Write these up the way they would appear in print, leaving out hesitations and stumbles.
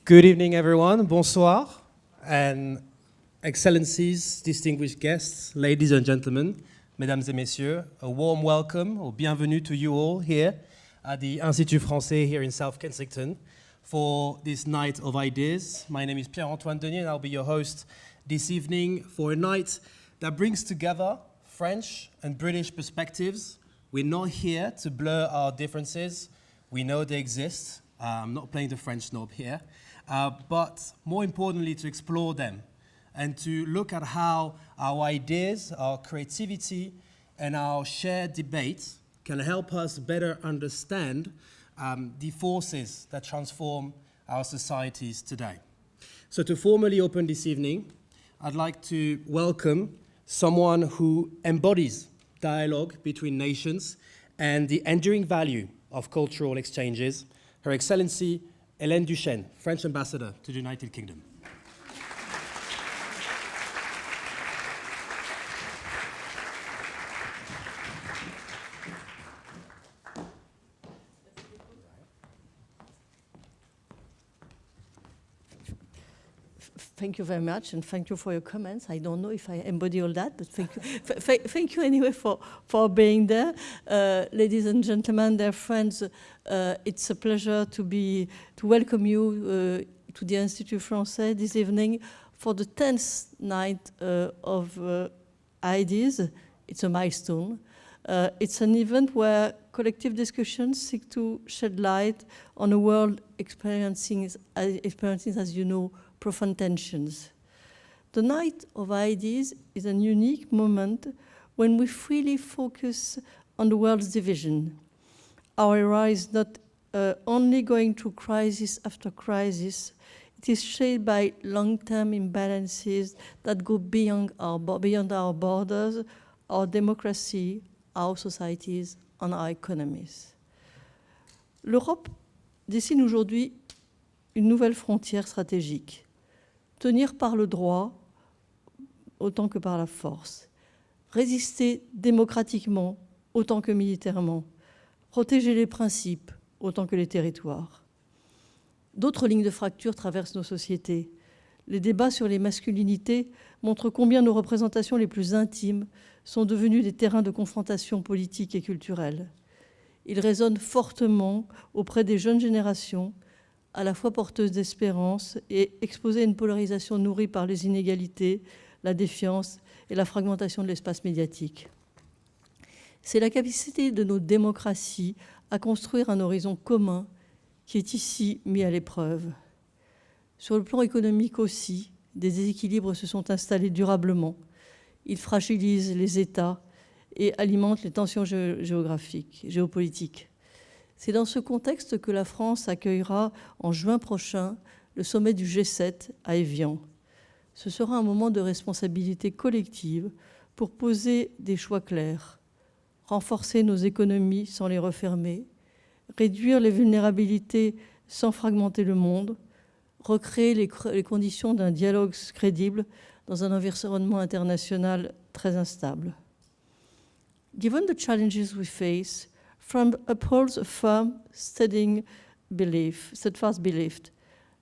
Good evening, everyone. Bonsoir. And excellencies, distinguished guests, ladies and gentlemen, mesdames et messieurs, a warm welcome or bienvenue to you all here at the Institut français here in South Kensington for this night of ideas. My name is Pierre-Antoine Denis and I'll be your host this evening for a night that brings together French and British perspectives. We're not here to blur our differences. We know they exist. I'm not playing the French snob here. But more importantly, to explore them and to look at how our ideas, our creativity, and our shared debate can help us better understand the forces that transform our societies today. So to formally open this evening, I'd like to welcome someone who embodies dialogue between nations and the enduring value of cultural exchanges, Her Excellency Hélène Duchêne, French Ambassador to the United Kingdom. Thank you very much, and thank you for your comments. I don't know if I embody all that, but thank you. Thank you anyway for being there. Ladies and gentlemen, dear friends, it's a pleasure to welcome you to the Institut français this evening for the 10th night of Ideas. It's a milestone. It's an event where collective discussions seek to shed light on a world experiencing, as you know, profound tensions. The Night of Ideas is a unique moment when we freely focus on the world's division. Our era is not only going through crisis after crisis, it is shaped by long-term imbalances that go beyond our borders, our democracy, our societies, and our economies. L'Europe dessine aujourd'hui une nouvelle frontière stratégique. Tenir par le droit autant que par la force. Résister démocratiquement autant que militairement. Protéger les principes autant que les territoires. D'autres lignes de fracture traversent nos sociétés. Les débats sur les masculinités montrent combien nos représentations les plus intimes sont devenues des terrains de confrontation politique et culturelle. Ils résonnent fortement auprès des jeunes générations, à la fois porteuse d'espérance et exposée à une polarisation nourrie par les inégalités, la défiance et la fragmentation de l'espace médiatique. C'est la capacité de nos démocraties à construire un horizon commun qui est ici mis à l'épreuve. Sur le plan économique aussi, des déséquilibres se sont installés durablement. Ils fragilisent les États et alimentent les tensions géopolitiques. C'est dans ce contexte que la France accueillera en juin prochain le sommet du G7 à Évian. Ce sera un moment de responsabilité collective pour poser des choix clairs, renforcer nos économies sans les refermer, réduire les vulnérabilités sans fragmenter le monde, recréer les conditions d'un dialogue crédible dans un environnement international très instable. Given the challenges we face, France upholds a firm, steadfast belief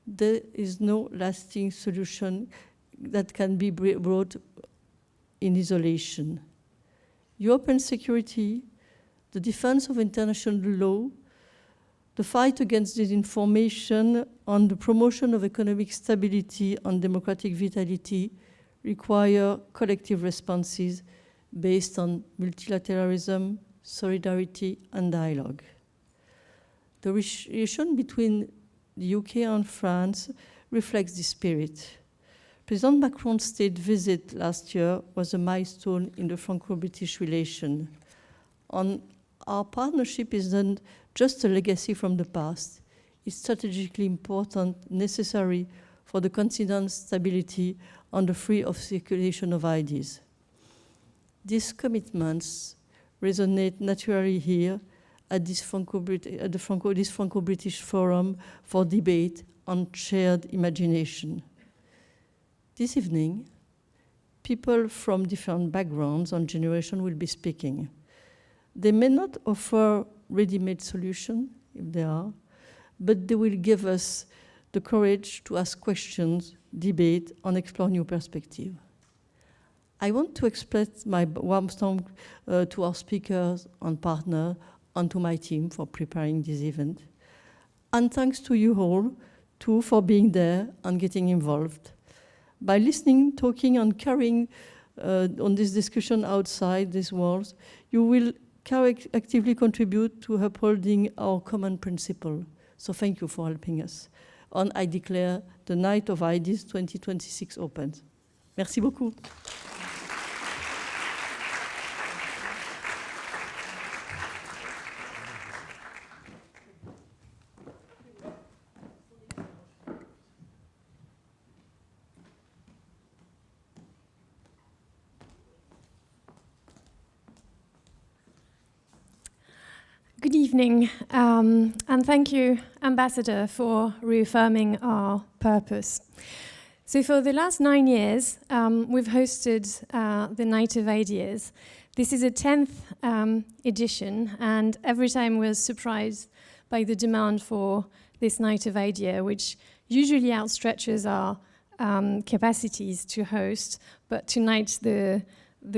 there is no lasting solution that can be brought in isolation. European security, the defense of international law, the fight against disinformation, and the promotion of economic stability and democratic vitality require collective responses based on multilateralism, solidarity and dialogue. The relation between the UK and France reflects this spirit. President Macron's state visit last year was a milestone in the Franco-British relation. And our partnership isn't just a legacy from the past. It's strategically important, necessary for the continent's stability and the free of circulation of ideas. These commitments resonate naturally here at this Franco-British Forum for Debate on Shared Imagination. This evening, people from different backgrounds and generations will be speaking. They may not offer ready-made solutions, if there are, but they will give us the courage to ask questions, debate, and explore new perspectives. I want to express my warm thanks to our speakers and partners and to my team for preparing this event. And thanks to you all, too, for being there and getting involved. By listening, talking, and carrying on this discussion outside these walls, you will actively contribute to upholding our common principle. So thank you for helping us. And I declare the Night of Ideas 2026 open. Merci beaucoup. Good evening, and thank you, Ambassador, for reaffirming our purpose. So for the last 9 years, we've hosted the Night of Ideas. This is a 10th edition, and every time we're surprised by the demand for this Night of Idea, which usually outstretches our capacities to host, but tonight the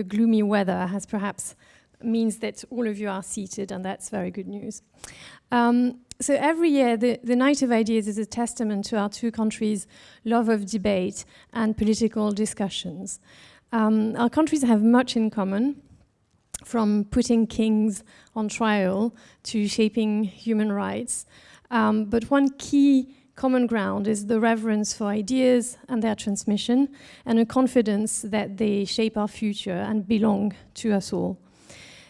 gloomy weather has perhaps means that all of you are seated, and that's very good news. So every year, the Night of Ideas is a testament to our two countries' love of debate and political discussions. Our countries have much in common, from putting kings on trial to shaping human rights. But one key common ground is the reverence for ideas and their transmission, and a confidence that they shape our future and belong to us all.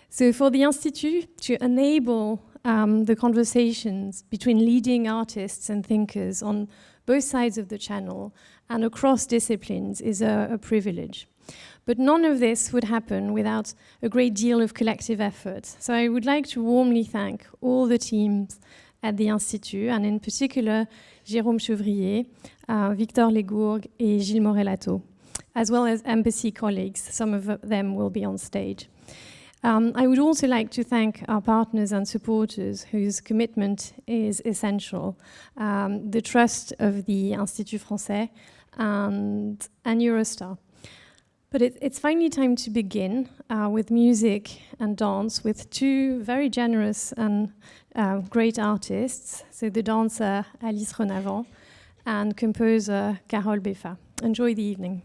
So for the Institut, to enable the conversations between leading artists and thinkers on both sides of the channel and across disciplines is a privilege. But none of this would happen without a great deal of collective effort. So I would like to warmly thank all the teams at the Institut, and in particular, Jérôme Chevrier, Victor Legourgue, et Gilles Morel, as well as embassy colleagues. Some of them will be on stage. I would also like to thank our partners and supporters whose commitment is essential. The trust of the Institut français and Eurostar. But it's finally time to begin with music and dance with two very generous and great artists. So the dancer Alice Renavand and composer Karol Beffa. Enjoy the evening.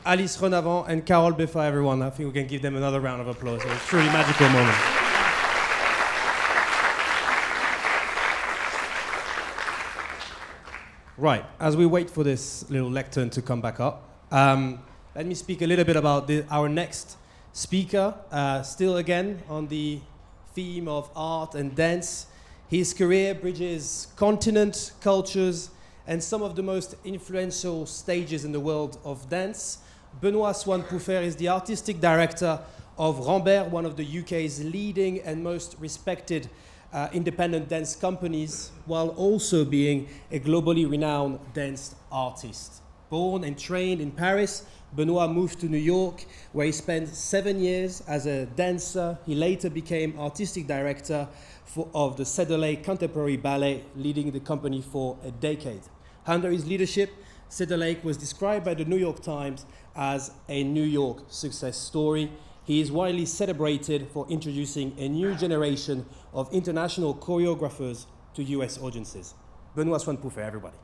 Alice Renavand and Karol Beffa, everyone. I think we can give them another round of applause. It was a truly magical moment. Right, as we wait for this little lectern to come back up, let me speak a little bit about our next speaker, still again on the theme of art and dance. His career bridges continent, cultures, and some of the most influential stages in the world of dance. Benoit Swan Pouffer is the artistic director of Rambert, one of the UK's leading and most respected independent dance companies, while also being a globally renowned dance artist. Born and trained in Paris, Benoit moved to New York, where he spent 7 years as a dancer. He later became artistic director of the Cedar Contemporary Ballet, leading the company for a decade. Under his leadership, Cedar Lake was described by the New York Times as a New York success story. He is widely celebrated for introducing a new generation of international choreographers to US audiences. Benoit Swan Pouffer, everybody.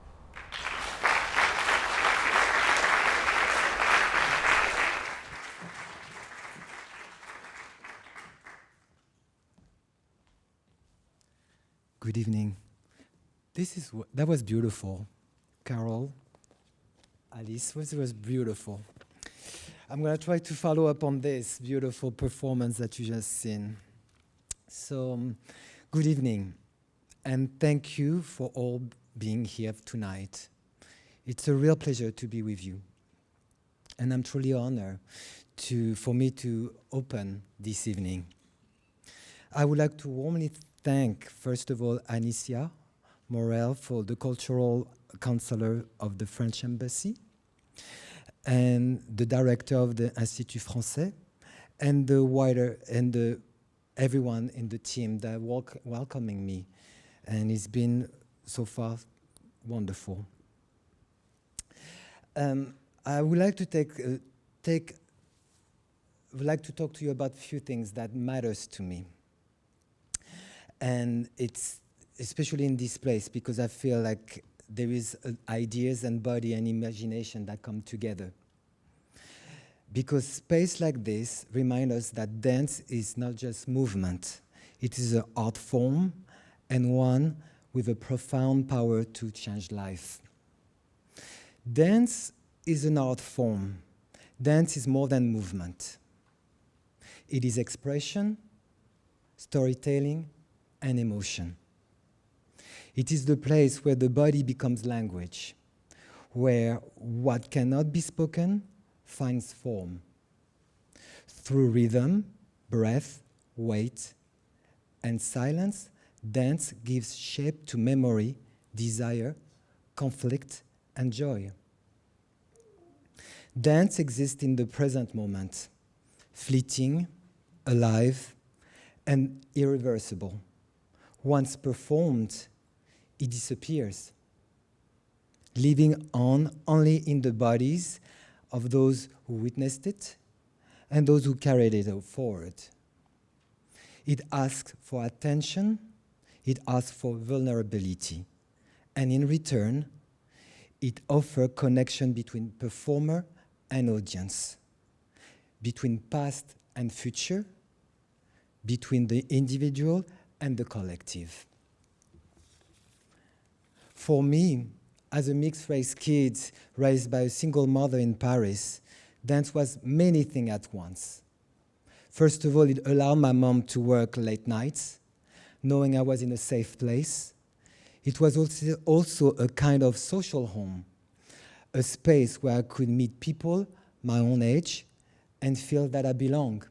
Good evening. That was beautiful. Karol, Alice, was beautiful. I'm going to try to follow up on this beautiful performance that you just seen. So, good evening, and thank you for all being here tonight. It's a real pleasure to be with you, and I'm truly honored for me to open this evening. I would like to warmly thank, first of all, Anissia, Morel, for the cultural counselor of the French Embassy, and the director of the Institut français, and everyone in the team that welcoming me, and it's been so far wonderful. I would like to talk to you about a few things that matters to me, and it's especially in this place because I feel like there is ideas and body and imagination that come together. Because space like this reminds us that dance is not just movement. It is an art form and one with a profound power to change life. Dance is an art form. Dance is more than movement. It is expression, storytelling, and emotion. It is the place where the body becomes language, where what cannot be spoken finds form. Through rhythm, breath, weight, and silence, dance gives shape to memory, desire, conflict, and joy. Dance exists in the present moment, fleeting, alive, and irreversible. Once performed, it disappears, living on only in the bodies of those who witnessed it and those who carried it forward. It asks for attention, it asks for vulnerability, and in return, it offers connection between performer and audience, between past and future, between the individual and the collective. For me, as a mixed-race kid raised by a single mother in Paris, dance was many things at once. First of all, it allowed my mom to work late nights, knowing I was in a safe place. It was also a kind of social home, a space where I could meet people my own age and feel that I belong.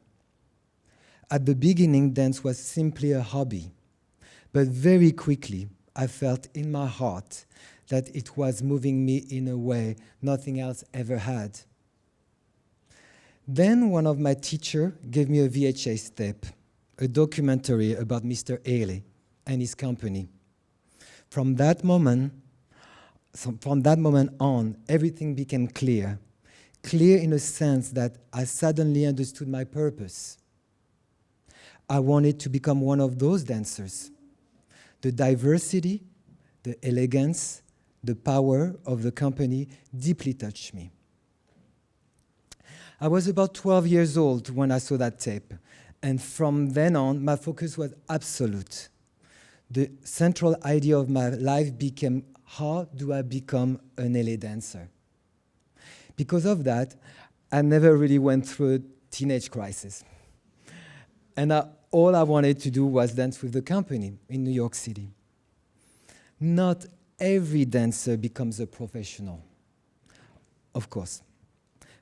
At the beginning, dance was simply a hobby, but very quickly, I felt in my heart that it was moving me in a way nothing else ever had. Then one of my teachers gave me a VHS tape, a documentary about Mr. Haley and his company. From that moment on, everything became clear. Clear in a sense that I suddenly understood my purpose. I wanted to become one of those dancers. The diversity, the elegance, the power of the company deeply touched me. I was about 12 years old when I saw that tape. And from then on, my focus was absolute. The central idea of my life became, how do I become an LA dancer? Because of that, I never really went through a teenage crisis. And all I wanted to do was dance with the company in New York City. Not every dancer becomes a professional, of course.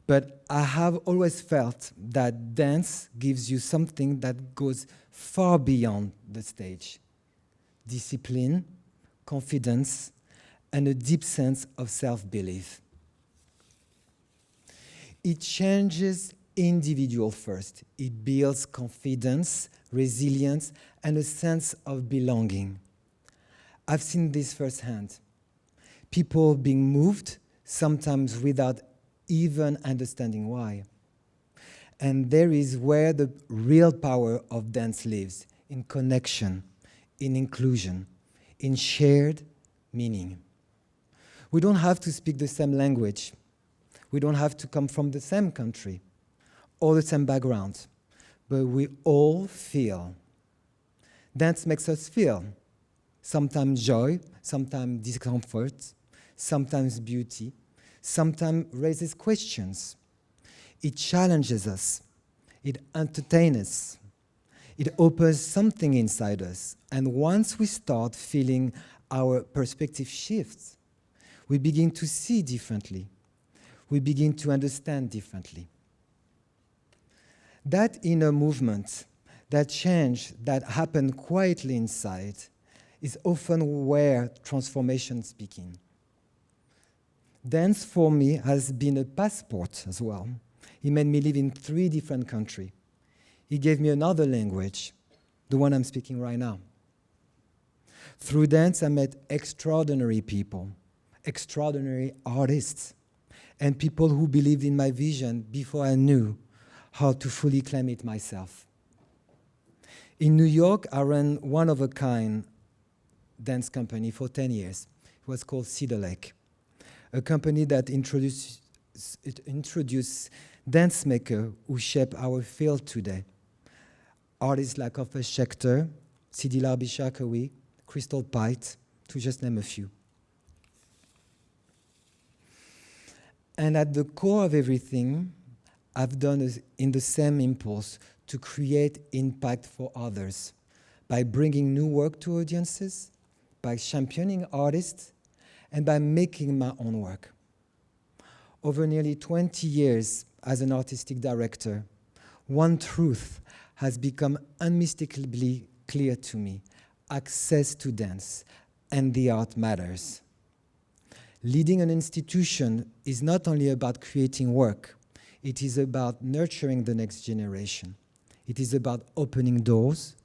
But I have always felt that dance gives you something that goes far beyond the stage. Discipline, confidence, and a deep sense of self-belief. It changes individual first. It builds confidence, resilience, and a sense of belonging. I've seen this firsthand. People being moved, sometimes without even understanding why. And there is where the real power of dance lives, in connection, in inclusion, in shared meaning. We don't have to speak the same language. We don't have to come from the same country or the same background, but we all feel. Dance makes us feel. Sometimes joy, sometimes discomfort, sometimes beauty, sometimes raises questions. It challenges us. It entertains us. It opens something inside us. And once we start feeling our perspective shifts, we begin to see differently. We begin to understand differently. That inner movement, that change that happened quietly inside, is often where transformations begin. Dance for me has been a passport as well. It made me live in 3 different countries. It gave me another language, the one I'm speaking right now. Through dance, I met extraordinary people, extraordinary artists, and people who believed in my vision before I knew how to fully claim it myself. In New York, I ran one-of-a-kind dance company for 10 years. It was called Cedar Lake, a company that introduced dance makers who shape our field today. Artists like Offa Schechter, Sidi Larbi Sharkawi, Crystal Pite, to just name a few. And at the core of everything I've done is in the same impulse to create impact for others by bringing new work to audiences, by championing artists, and by making my own work. Over nearly 20 years as an artistic director, one truth has become unmistakably clear to me: access to dance and the art matters. Leading an institution is not only about creating work, it is about nurturing the next generation. It is about opening doors,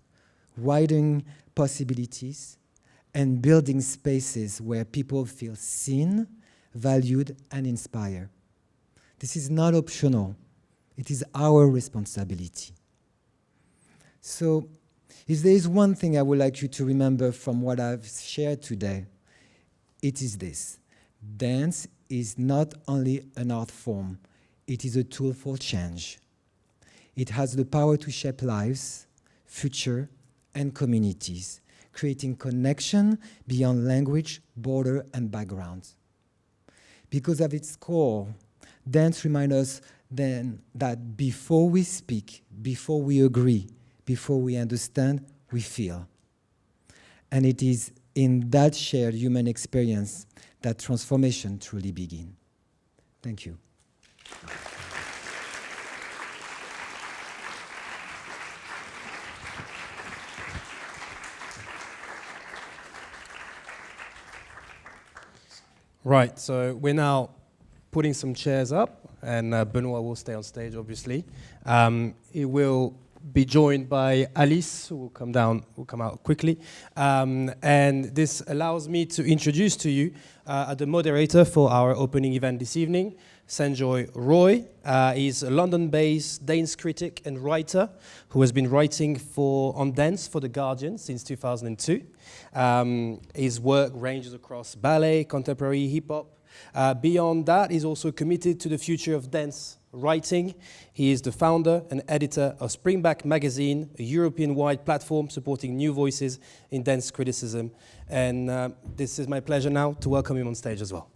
widening possibilities, and building spaces where people feel seen, valued, and inspired. This is not optional. It is our responsibility. So, if there is one thing I would like you to remember from what I've shared today, it is this: dance is not only an art form, it is a tool for change. It has the power to shape lives, future, and communities, creating connection beyond language, border, and background. Because of its core, dance reminds us then that before we speak, before we agree, before we understand, we feel. And it is in that shared human experience that transformation truly begins. Thank you. Right, so we're now putting some chairs up, and Benoit will stay on stage, obviously. He will be joined by Alice, who will come out quickly. And this allows me to introduce to you the moderator for our opening event this evening, Sanjoy Roy. He's a London-based dance critic and writer who has been writing on dance for The Guardian since 2002. His work ranges across ballet, contemporary, hip-hop. Beyond that, he's also committed to the future of dance writing. He is the founder and editor of Springback Magazine, a European-wide platform supporting new voices in dance criticism. And this is my pleasure now to welcome him on stage as well.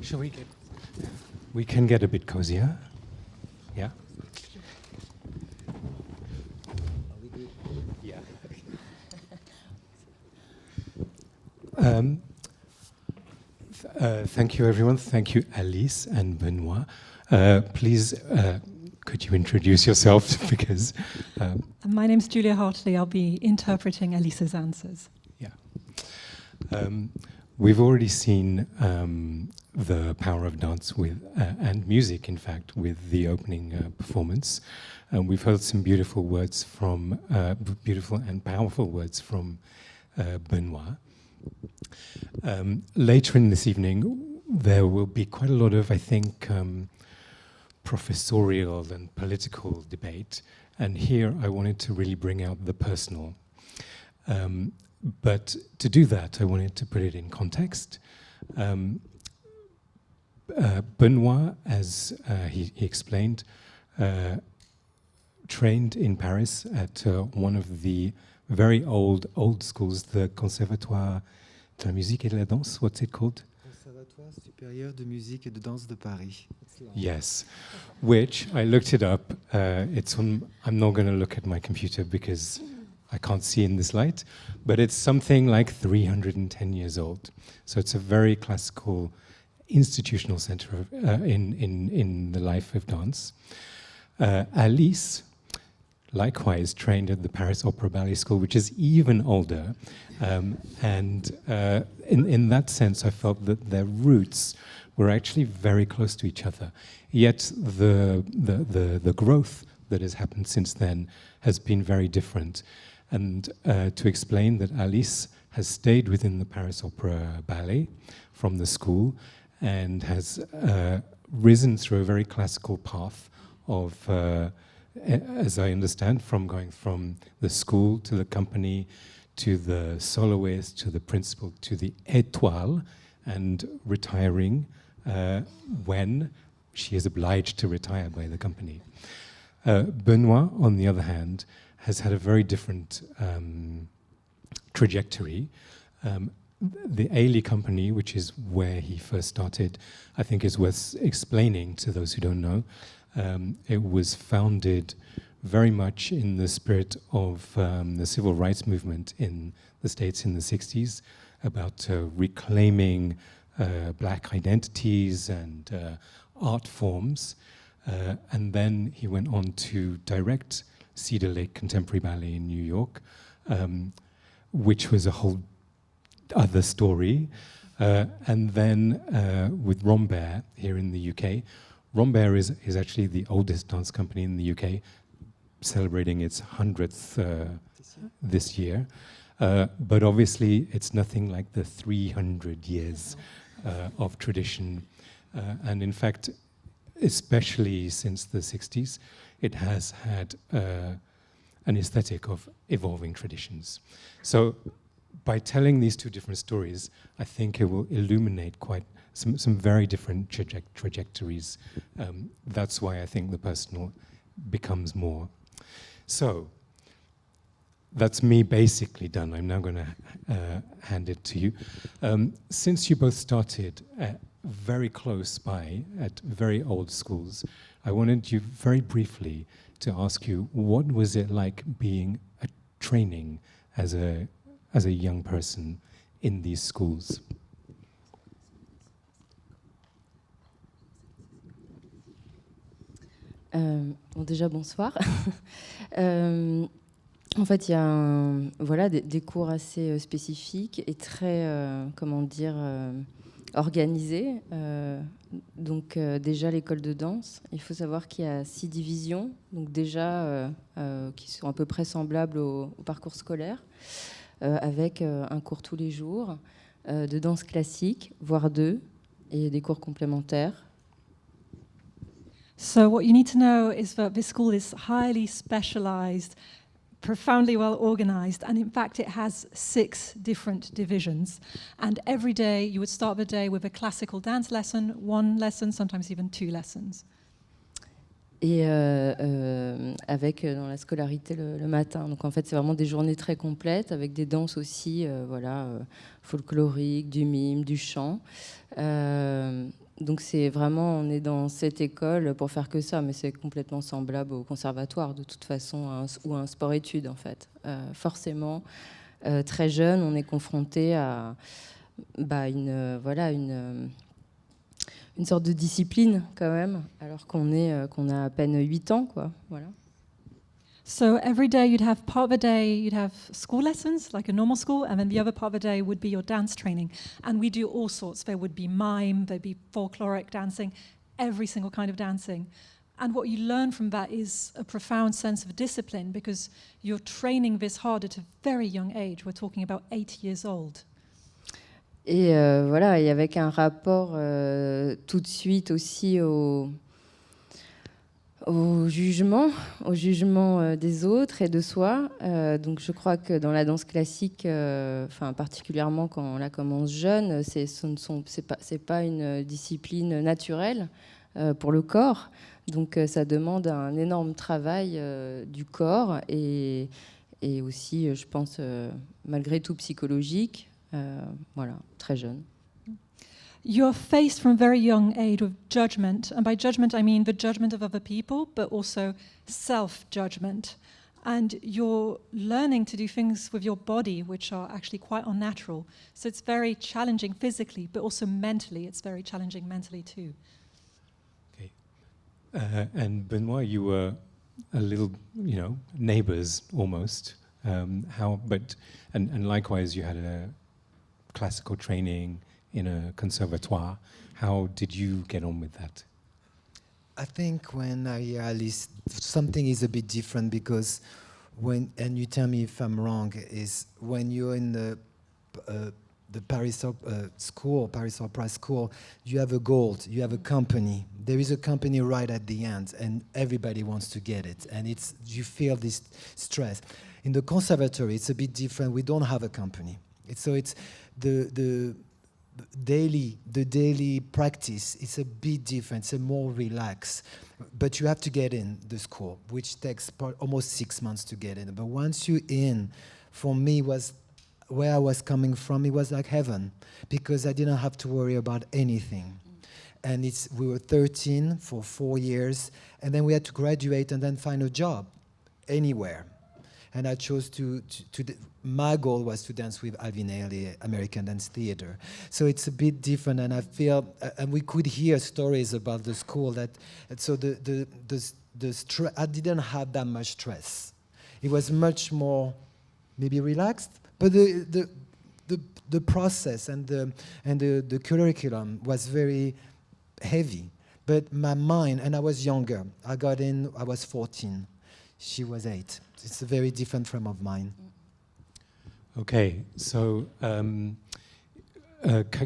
Shall we get? We can get a bit cozier. Yeah. Yeah. Thank you, everyone. Thank you, Alice and Benoit. Please, could you introduce yourself? Because my name's Julia Hartley. I'll be interpreting Alice's answers. Yeah. We've already seen the power of dance with and music, in fact, with the opening performance. We've heard some beautiful words from beautiful and powerful words from Benoit. Later in this evening, there will be quite a lot of, I think, professorial and political debate. And here, I wanted to really bring out the personal. But to do that, I wanted to put it in context. Benoit, as he explained, trained in Paris at one of the very old schools, the Conservatoire de la Musique et de la Danse. What's it called? Conservatoire supérieur de musique et de danse de Paris. Yes, which I looked it up. It's on. I'm not going to look at my computer because I can't see in this light, but it's something like 310 years old. So it's a very classical institutional center of, in the life of dance. Alice, likewise, trained at the Paris Opera Ballet School, which is even older. And in that sense, I felt that their roots were actually very close to each other. Yet the growth that has happened since then has been very different. And to explain that Alice has stayed within the Paris Opera Ballet from the school and has risen through a very classical path of, as I understand, from going from the school to the company to the soloist to the principal to the Étoile, and retiring when she is obliged to retire by the company. Benoit, on the other hand, has had a very different trajectory. The Ailey company, which is where he first started, I think is worth explaining to those who don't know. It was founded very much in the spirit of the civil rights movement in the States in the 60s, about reclaiming black identities and art forms. And then he went on to direct Cedar Lake Contemporary Ballet in New York, which was a whole other story. And then with Rambert here in the UK. Rambert is actually the oldest dance company in the UK, celebrating its 100th this year. But obviously, it's nothing like the 300 years of tradition. And in fact, especially since the 60s, it has had an aesthetic of evolving traditions. So by telling these two different stories, I think it will illuminate quite some very different trajectories. That's why I think the personal becomes more. So that's me basically done. I'm now going to hand it to you. Since you both started very close by at very old schools, I wanted you very briefly to ask you, what was it like being a training as a young person in these schools? Bon, déjà, bonsoir. En fait, il y a des cours assez spécifiques et très, organisé. Donc déjà l'école de danse, il faut savoir qu'il y a 6 divisions, donc déjà qui sont à peu près semblables au parcours scolaire, avec un cours tous les jours de danse classique, voire 2, et des cours complémentaires. So what you need to know is that this school is highly specialized, profoundly well organized, and in fact it has 6 different divisions. And every day you would start the day with a classical dance lesson, 1 lesson, sometimes even 2 lessons. Et avec dans la scolarité le matin. Donc en fait c'est vraiment des journées très complètes avec des danses aussi, folkloriques, du mime, du chant. Donc c'est vraiment, on est dans cette école pour faire que ça, mais c'est complètement semblable au conservatoire de toute façon, ou à un sport-études en fait. Forcément, très jeune, on est confronté à une sorte de discipline quand même, alors qu'on a à peine 8 ans, quoi. Voilà. So every day you'd have part of the day you'd have school lessons like a normal school, and then the other part of the day would be your dance training. And we do all sorts. There would be mime, there'd be folkloric dancing, every single kind of dancing. And what you learn from that is a profound sense of discipline because you're training this hard at a very young age. We're talking about 8 years old. Et voilà, et avec un rapport tout de suite aussi au jugement des autres et de soi. Donc je crois que dans la danse classique, particulièrement quand on la commence jeune, c'est pas une discipline naturelle pour le corps. Donc ça demande un énorme travail du corps et aussi, je pense, malgré tout psychologique. Voilà, très jeune. You're faced from a very young age with judgment. And by judgment, I mean the judgment of other people, but also self-judgment. And you're learning to do things with your body which are actually quite unnatural. So it's very challenging physically, but also mentally. It's very challenging mentally too. Okay. And Benoit, you were a little, neighbors almost. And likewise, you had a classical training in a conservatoire. How did you get on with that? I think when I hear Alice, something is a bit different because and you tell me if I'm wrong, is when you're in the Paris Opera School, you have a goal, you have a company. There is a company right at the end, and everybody wants to get it, and you feel this stress. In the conservatory, it's a bit different. We don't have a company. It's the daily practice is a bit different. It's a more relaxed, but you have to get in the school, which takes almost 6 months to get in. But once you're in, for me, was where I was coming from. It was like heaven because I didn't have to worry about anything. And we were 13 for 4 years, and then we had to graduate and then find a job anywhere. And I chose my goal was to dance with Alvin Ailey, American Dance Theater. So it's a bit different, and I feel, and we could hear stories about the school I didn't have that much stress. It was much more, maybe relaxed, but the process and the curriculum was very heavy. But my mind, and I was younger. I got in, I was 14. She was 8. It's a very different frame of mind. Okay, so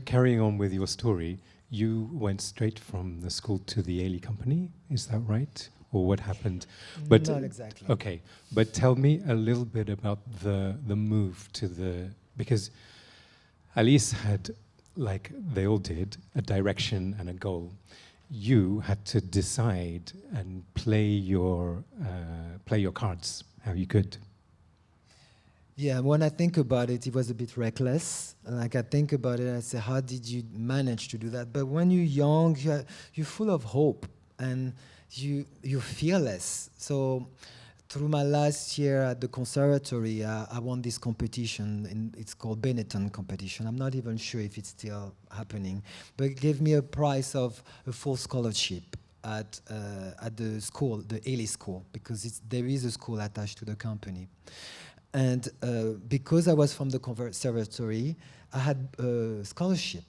carrying on with your story, you went straight from the school to the Ailey Company, is that right? Or what happened? But not exactly. Okay, but tell me a little bit about the move to because Alice had, like they all did, a direction and a goal. You had to decide and play your cards how you could. Yeah, when I think about it, it was a bit reckless. Like I think about it, I say, how did you manage to do that? But when you're young, you're full of hope and you're fearless. So through my last year at the conservatory, I won this competition. It's called Benetton competition. I'm not even sure if it's still happening, but it gave me a prize of a full scholarship at the school, the Ailey School, because there is a school attached to the company. And because I was from the conservatory, I had a scholarship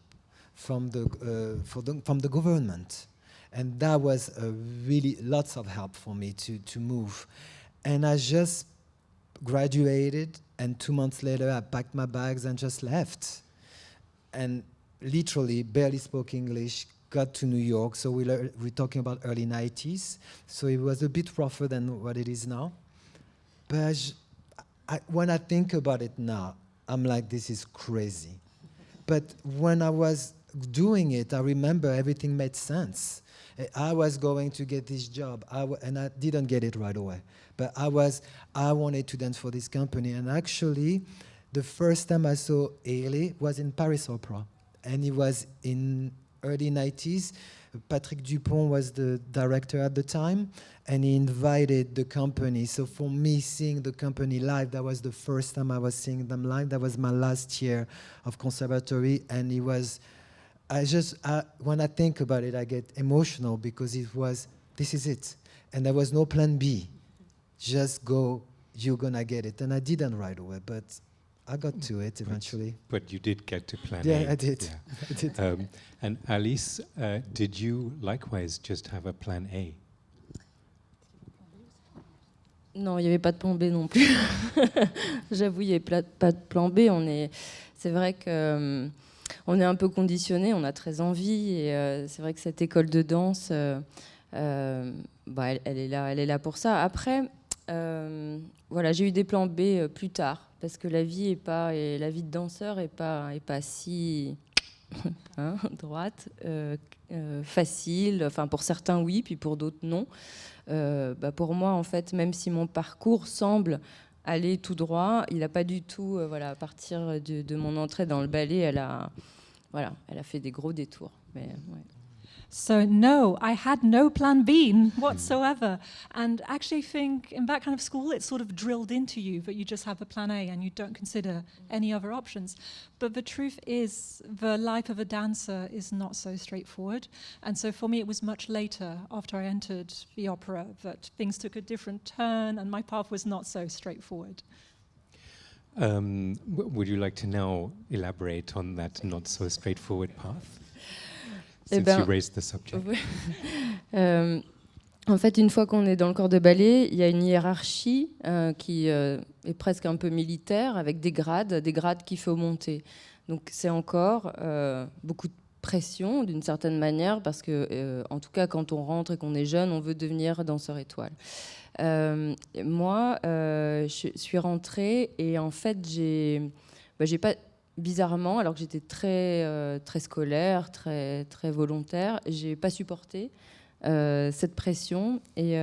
from the government, and that was really lots of help for me to move. And I just graduated, and 2 months later I packed my bags and just left, and literally barely spoke English, got to New York. So we're talking about early 90s, so it was a bit rougher than what it is now. But when I think about it now, I'm like, this is crazy. But when I was doing it, I remember everything made sense. I was going to get this job, and I didn't get it right away. But I wanted to dance for this company. And actually, the first time I saw Ailey was in Paris Opera. And it was in early 90s. Patrick Dupont was the director at the time, and he invited the company. So for me, seeing the company live, that was the first time I was seeing them live. That was my last year of conservatory, and it was, when I think about it, I get emotional, because this is it. And there was no plan B. Just go, you're gonna get it. And I didn't right away, but I got to it eventually. But you did get to plan A. Yeah, I did. Yeah. I did. And Alice, did you likewise just have a plan A? Non, il n'y avait pas de plan B non plus. J'avoue, il n'y avait pas de plan B. C'est vrai que on est un peu conditionné, on a très envie, et c'est vrai que cette école de danse, elle est là pour ça. Après, voilà, j'ai eu des plans B plus tard, parce que la vie de danseur est pas si droite, facile. Enfin, pour certains oui, puis pour d'autres non. Pour moi, en fait, même si mon parcours semble aller tout droit, il n'a pas du tout, à partir de mon entrée dans le ballet, elle a fait des gros détours. Mais, ouais. So no, I had no plan B whatsoever. And actually think in that kind of school, it's sort of drilled into you that you just have a plan A and you don't consider any other options. But the truth is, the life of a dancer is not so straightforward. And so for me, it was much later, after I entered the opera, that things took a different turn and my path was not so straightforward. Would you like to now elaborate on that not so straightforward path? Since you raised the subject. En fait, une fois qu'on est dans le corps de ballet, il y a une hiérarchie qui est presque un peu militaire, avec des grades qu'il faut monter. Donc c'est encore beaucoup de pression, d'une certaine manière, parce que, en tout cas, quand on rentre et qu'on est jeune, on veut devenir danseur étoile. Moi, je suis rentrée et en fait, j'ai pas... Bizarrement, alors que j'étais très scolaire, très volontaire, j'ai pas supporté cette pression et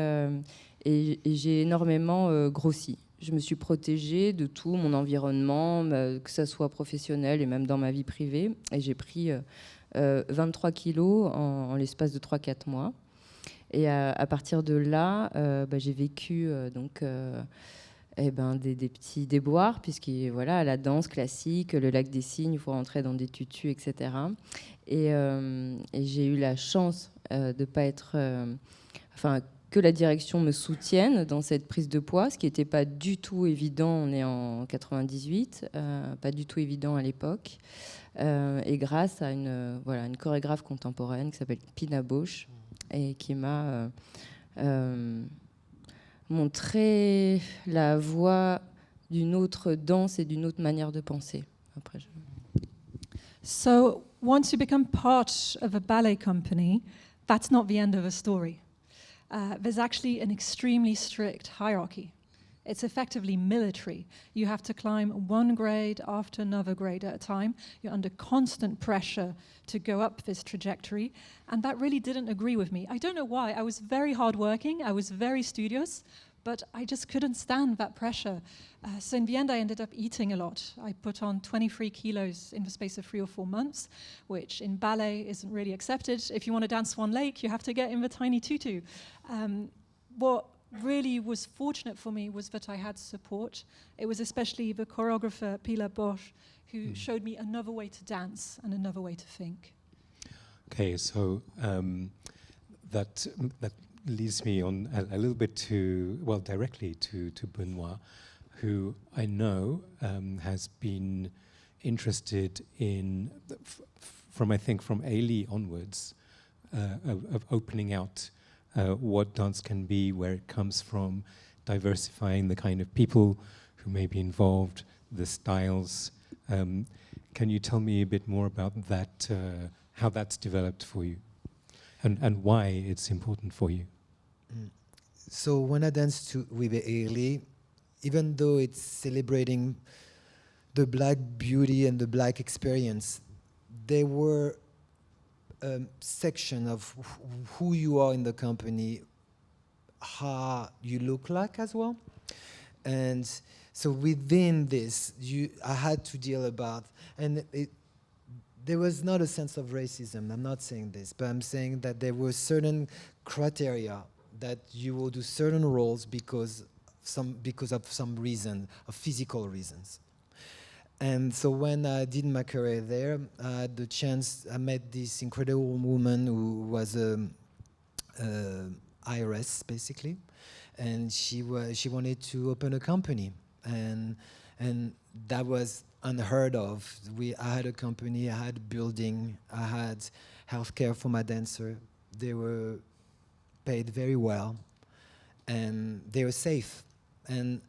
j'ai énormément grossi. Je me suis protégée de tout mon environnement, que ça soit professionnel et même dans ma vie privée, et j'ai pris 23 kilos en l'espace de 3-4 mois. Et à partir de là, j'ai vécu des petits déboires, puisque voilà, la danse classique, le lac des cygnes, il faut rentrer dans des tutus, etc. Et j'ai eu la chance de pas être, que la direction me soutienne dans cette prise de poids, ce qui n'était pas du tout évident. On est en 98, pas du tout évident à l'époque. Et grâce à une chorégraphe contemporaine qui s'appelle Pina Bausch et qui m'a montrer la voie d'une autre danse et d'une autre manière de penser. Après, So once you become part of a ballet company, that's not the end of the story. There's actually an extremely strict hierarchy. It's effectively military. You have to climb one grade after another grade at a time. You're under constant pressure to go up this trajectory. And that really didn't agree with me. I don't know why. I was very hardworking. I was very studious. But I just couldn't stand that pressure. So in the end, I ended up eating a lot. I put on 23 kilos in the space of 3 or 4 months, which in ballet isn't really accepted. If you want to dance Swan Lake, you have to get in the tiny tutu. What really was fortunate for me was that I had support. It was especially the choreographer Pila Bosch who showed me another way to dance and another way to think. Okay, so that leads me on a little bit directly to Benoit, who I know has been interested in, I think from Ailey onwards, of opening out what dance can be, where it comes from, diversifying the kind of people who may be involved, the styles. Can you tell me a bit more about that, how that's developed for you, and why it's important for you? So when I dance with Ailey, even though it's celebrating the Black beauty and the Black experience, there were a section of who you are in the company, how you look like as well. And so within this, I had to deal about, and there was not a sense of racism. I'm not saying this, but I'm saying that there were certain criteria that you will do certain roles because of some reason, of physical reasons. And so when I did my career there, I had the chance, I met this incredible woman who was IRS, basically. And she wanted to open a company. And that was unheard of. I had a company, I had a building, I had healthcare for my dancer. They were paid very well, and they were safe. And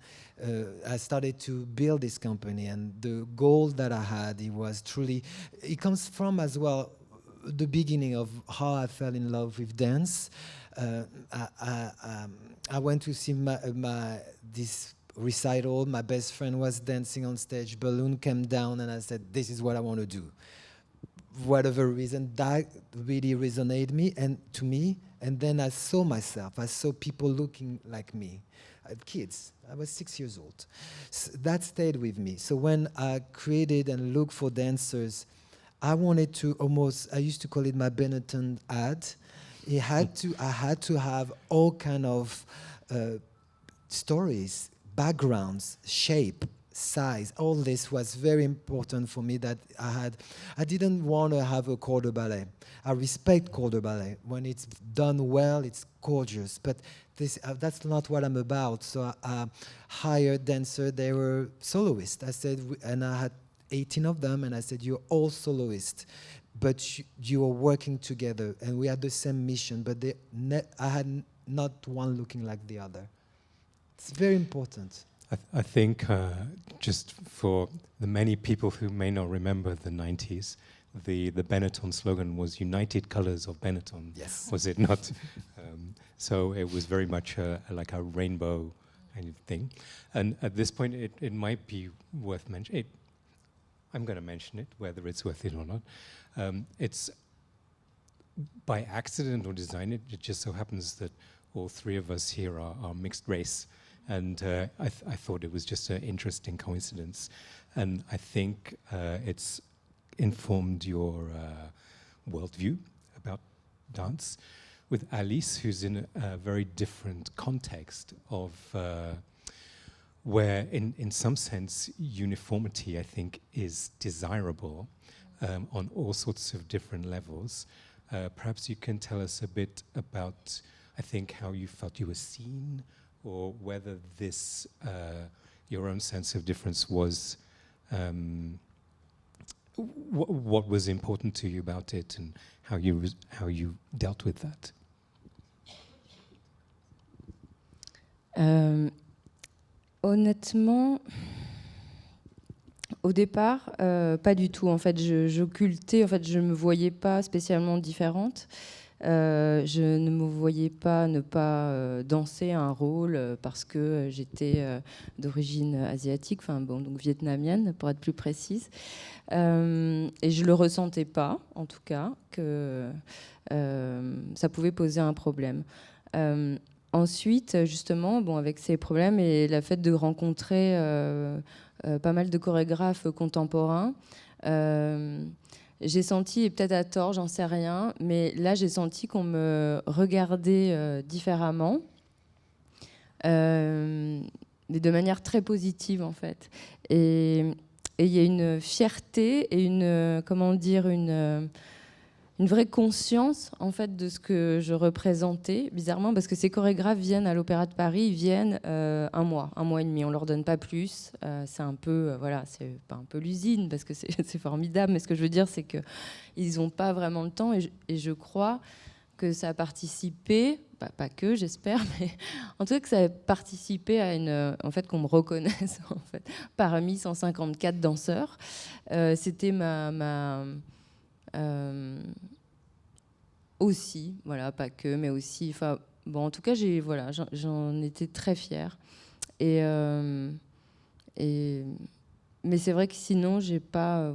I started to build this company, and the goal that I had, it comes from as well the beginning of how I fell in love with dance. I went to see this recital. My best friend was dancing on stage. Balloon came down, and I said, "This is what I want to do." Whatever reason, that really resonated to me. And then I saw myself. I saw people looking like me, kids. I was 6 years old. So that stayed with me. So when I created and looked for dancers, I wanted to I used to call it my Benetton ad. I had to have all kind of stories, backgrounds, shape, size. All this was very important for me. That I didn't want to have a corps de ballet. I respect corps de ballet. When it's done well, it's gorgeous. But that's not what I'm about. So I hired dancers. They were soloists. I said, and I had 18 of them, and I said, "You're all soloists, but you are working together." And we had the same mission, but I had not one looking like the other. It's very important. I think just for the many people who may not remember the 90s, the Benetton slogan was "United Colors of Benetton." Yes. Was it not? So it was very much like a rainbow kind of thing. And at this point, it might be worth mentioning. I'm going to mention it, whether it's worth it or not. It's by accident or design. It just so happens that all three of us here are mixed race. And I thought it was just an interesting coincidence. And I think it's informed your worldview about dance. With Alice, who's in a very different context of where, in some sense, uniformity, I think, is desirable on all sorts of different levels. Perhaps you can tell us a bit about, I think, how you felt you were seen, or whether this, your own sense of difference was, what was important to you about it, and how you dealt with that. Honnêtement, au départ, pas du tout. En fait, j'occultais. En fait, je me voyais pas spécialement différente. Je ne me voyais pas ne pas danser un rôle parce que j'étais d'origine asiatique, enfin bon, donc vietnamienne pour être plus précise. Et je le ressentais pas, en tout cas, que ça pouvait poser un problème. Ensuite, justement, bon, avec ces problèmes et le fait de rencontrer pas mal de chorégraphes contemporains, j'ai senti, et peut-être à tort, j'en sais rien, mais là j'ai senti qu'on me regardait différemment, mais de manière très positive en fait. Et il y a une fierté et une, comment dire, une vraie conscience en fait de ce que je représentais, bizarrement, parce que ces chorégraphes viennent à l'Opéra de Paris, ils viennent un mois et demi, on leur donne pas plus. C'est un peu, voilà, c'est pas un peu l'usine parce que c'est formidable, mais ce que je veux dire, c'est que ils n'ont pas vraiment le temps, et je crois que ça a participé, pas que, j'espère, mais en tout cas que ça a participé à en fait, qu'on me reconnaisse en fait parmi 154 danseurs. C'était aussi, voilà, pas que, mais aussi, enfin, bon, en tout cas, j'en étais très fière. Mais c'est vrai que sinon, j'ai pas,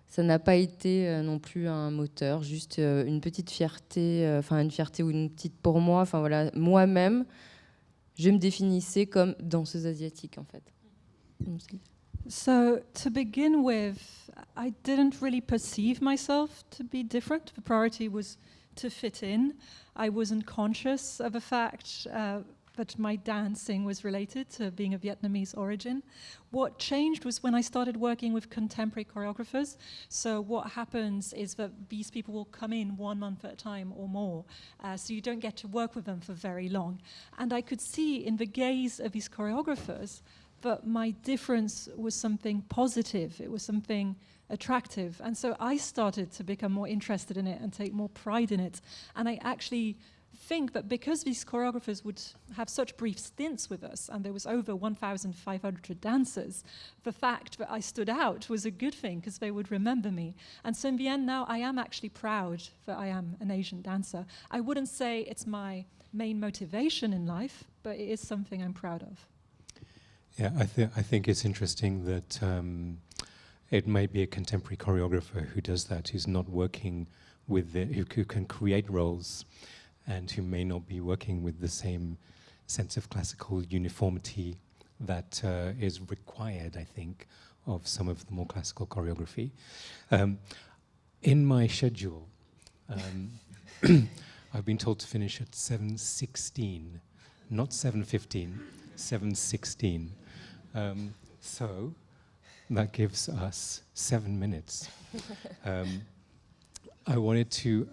ça n'a pas été non plus un moteur, juste une petite fierté, une fierté ou une petite pour moi. Enfin voilà, moi-même, je me définissais comme danseuse asiatique en fait. So to begin with, I didn't really perceive myself to be different. The priority was to fit in. I wasn't conscious of the fact that my dancing was related to being of Vietnamese origin. What changed was when I started working with contemporary choreographers. So what happens is that these people will come in 1 month at a time or more, so you don't get to work with them for very long. And I could see in the gaze of these choreographers that my difference was something positive, it was something attractive. And so I started to become more interested in it and take more pride in it. And I actually think that because these choreographers would have such brief stints with us, and there was over 1,500 dancers, the fact that I stood out was a good thing because they would remember me. And so in the end now, I am actually proud that I am an Asian dancer. I wouldn't say it's my main motivation in life, but it is something I'm proud of. Yeah, I think it's interesting that it may be a contemporary choreographer who does that, who's not working with who can create roles, and who may not be working with the same sense of classical uniformity that is required, I think, of some of the more classical choreography. In my schedule, I've been told to finish at 7:16, not 7:15, 7:16. So that gives us 7 minutes. I wanted to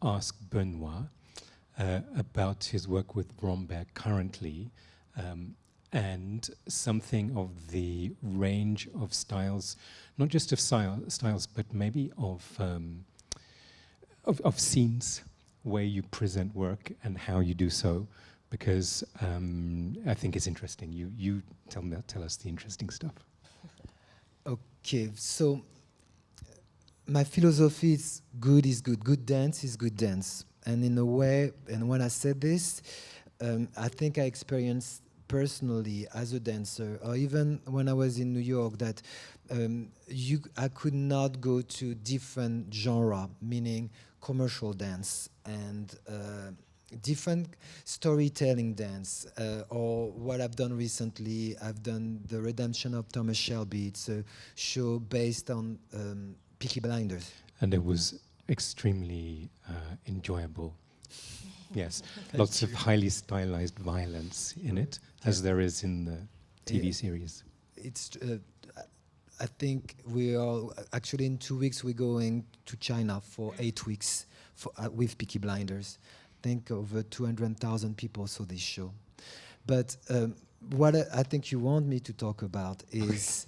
ask Benoit about his work with Rambert currently, and something of the range of styles, not just of styles, but maybe of scenes where you present work and how you do so, because I think it's interesting. You tell us the interesting stuff. Okay, so my philosophy is good. Good dance is good dance. And in a way, and when I said this, I think I experienced personally as a dancer, or even when I was in New York, that I could not go to different genre, meaning commercial dance and different storytelling dance, or what I've done recently. I've done The Redemption of Thomas Shelby. It's a show based on Peaky Blinders. And it was extremely enjoyable. Yes, lots of highly stylized violence in it, as there is in the TV series. It's. I think we are actually in 2 weeks. We're going to China for 8 weeks with Peaky Blinders. I think over 200,000 people saw this show. But what I think you want me to talk about is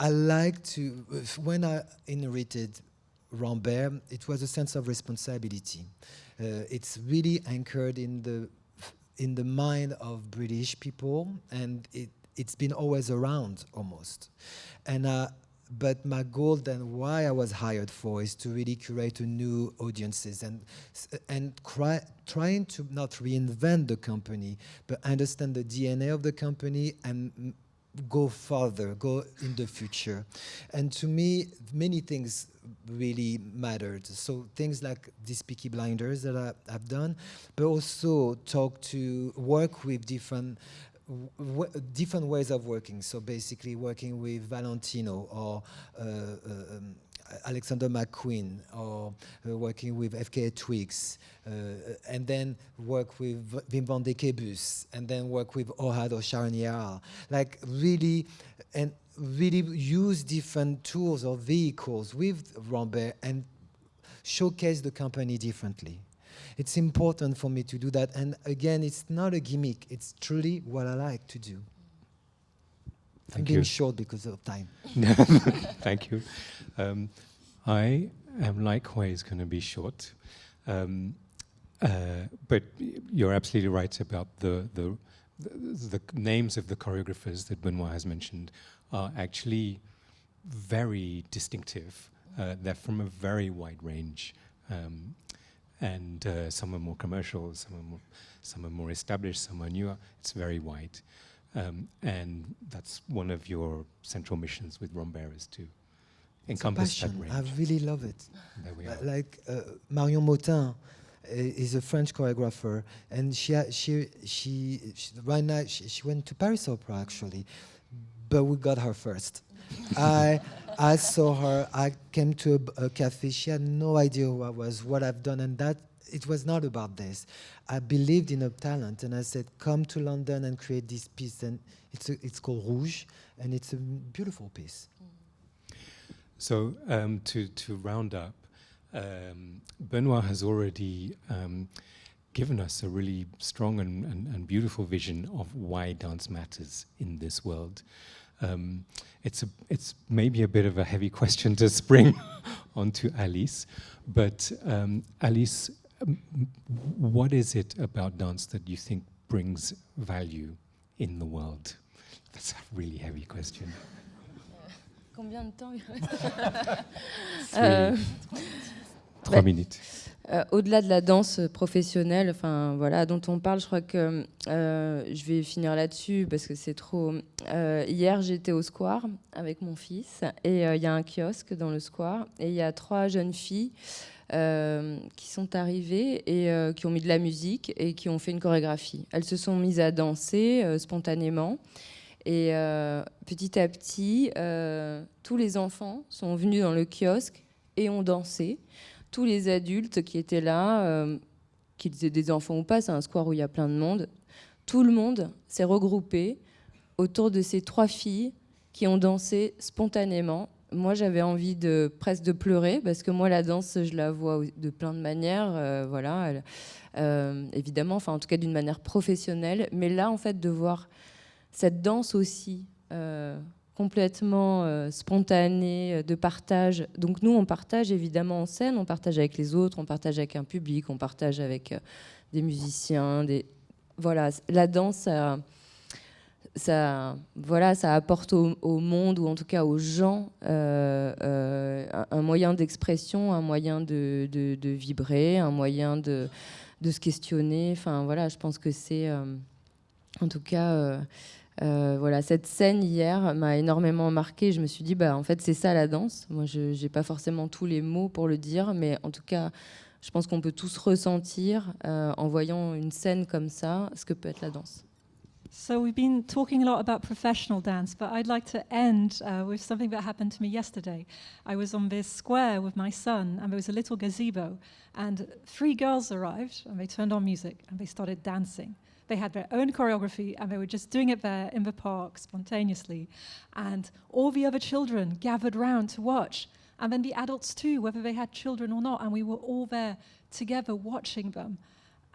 I like to, when I inherited Rambert, it was a sense of responsibility. It's really anchored in the mind of British people, and it's been always around almost. But my goal then, why I was hired for, is to really curate a new audiences and trying to not reinvent the company, but understand the DNA of the company and go further, go in the future. And to me, many things really mattered. So things like these Peaky Blinders that I've done, but also work with different ways of working. So basically working with Valentino, or Alexander McQueen, or working with FKA Twigs, and then work with Wim van de Kebus, and then work with Ohad or Sharon Yar. Like really use different tools or vehicles with Rambert and showcase the company differently. It's important for me to do that, and again, it's not a gimmick, it's truly what I like to do. I'm being short because of time. Thank you. I am likewise going to be short, but you're absolutely right about the names of the choreographers that Benoit has mentioned are actually very distinctive. They're from a very wide range, and some are more commercial, some are more established, some are newer. It's very wide. And that's one of your central missions with Rambert, is to encompass that range. I really love it. There we are. Like Marion Motin is a French choreographer, and she right now she went to Paris Opera actually, but we got her first. I saw her. I came to a cafe. She had no idea who I was, what I've done, and that. It was not about this. I believed in her talent, and I said, "Come to London and create this piece." And it's called Rouge, and it's a beautiful piece. So to round up, Benoit has already given us a really strong and beautiful vision of why dance matters in this world. It's maybe a bit of a heavy question to spring onto Alice, but Alice. What is it about dance that you think brings value in the world? That's a really heavy question. Combien de temps il reste? 3 minutes. Au-delà de la danse professionnelle, enfin voilà, dont on parle, je crois que je vais finir là-dessus parce que c'est trop. Hier, j'étais au square avec mon fils et il y a un kiosque dans le square et il y a 3 jeunes filles. Qui sont arrivées et qui ont mis de la musique et qui ont fait une chorégraphie. Elles se sont mises à danser spontanément et petit à petit, tous les enfants sont venus dans le kiosque et ont dansé. Tous les adultes qui étaient là, qu'ils aient des enfants ou pas, c'est un square où il y a plein de monde, tout le monde s'est regroupé autour de ces 3 filles qui ont dansé spontanément. Moi, j'avais envie presque de pleurer parce que moi, la danse, je la vois de plein de manières, voilà, évidemment, enfin, en tout cas, d'une manière professionnelle. Mais là, en fait, de voir cette danse aussi complètement spontanée, de partage. Donc, nous, on partage évidemment en scène, on partage avec les autres, on partage avec un public, on partage avec des musiciens. Voilà, la danse. Ça apporte au monde, ou en tout cas aux gens, un moyen d'expression, un moyen de vibrer, un moyen de se questionner. Enfin, voilà, je pense que c'est... en tout cas, voilà, cette scène hier m'a énormément marquée. Je me suis dit, en fait, c'est ça la danse. Moi, je n'ai pas forcément tous les mots pour le dire, mais en tout cas, je pense qu'on peut tous ressentir, en voyant une scène comme ça, ce que peut être la danse. So we've been talking a lot about professional dance, but I'd like to end with something that happened to me yesterday. I was on this square with my son, and there was a little gazebo, and 3 girls arrived, and they turned on music, and they started dancing. They had their own choreography, and they were just doing it there in the park spontaneously. And all the other children gathered round to watch, and then the adults too, whether they had children or not, and we were all there together watching them.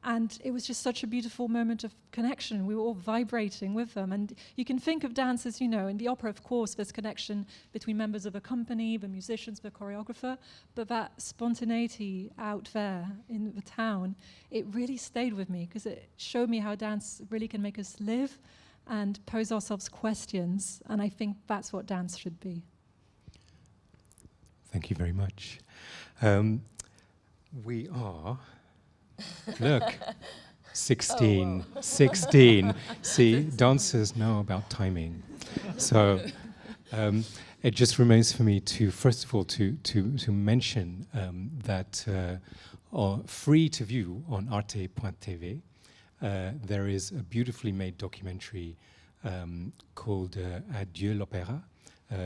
And it was just such a beautiful moment of connection. We were all vibrating with them. And you can think of dance as, in the opera, of course, there's connection between members of a company, the musicians, the choreographer. But that spontaneity out there in the town, it really stayed with me because it showed me how dance really can make us live and pose ourselves questions. And I think that's what dance should be. Thank you very much. We are... Look, 16, oh, wow. 16. See, dancers know about timing. So it just remains for me to, first of all, to mention that free to view on arte.tv, there is a beautifully made documentary called Adieu l'Opéra,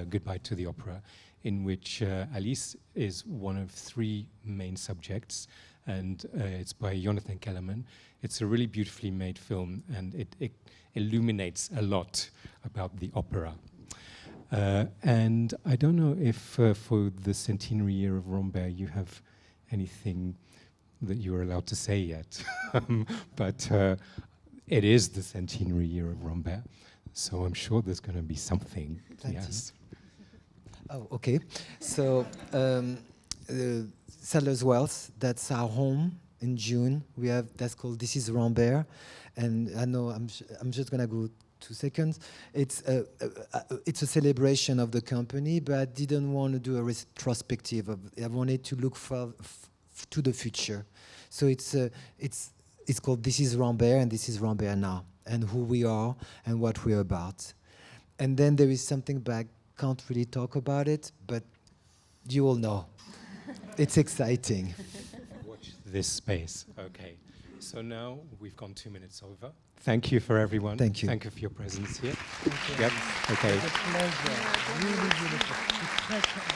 Goodbye to the Opera. in which Alice is one of three main subjects, and it's by Jonathan Kellerman. It's a really beautifully made film, and it illuminates a lot about the opera. And I don't know if for the centenary year of Rambert you have anything that you're allowed to say yet, but it is the centenary year of Rambert, so I'm sure there's going to be something. Yes. Oh, okay. So, Sadler's Wells, that's our home in June. We have, that's called This is Rambert. And I know I'm just going to go 2 seconds. It's a celebration of the company, but I didn't want to do a retrospective. I wanted to look to the future. So it's called This is Rambert, and this is Rambert now, and who we are and what we're about. And then there is something back. Can't really talk about it, but you all know. It's exciting. Watch this space. Okay. So now we've gone 2 minutes over. Thank you for everyone. Thank you. Thank you for your presence here. Thank you. Yep. Okay. It's a pleasure. Really beautiful.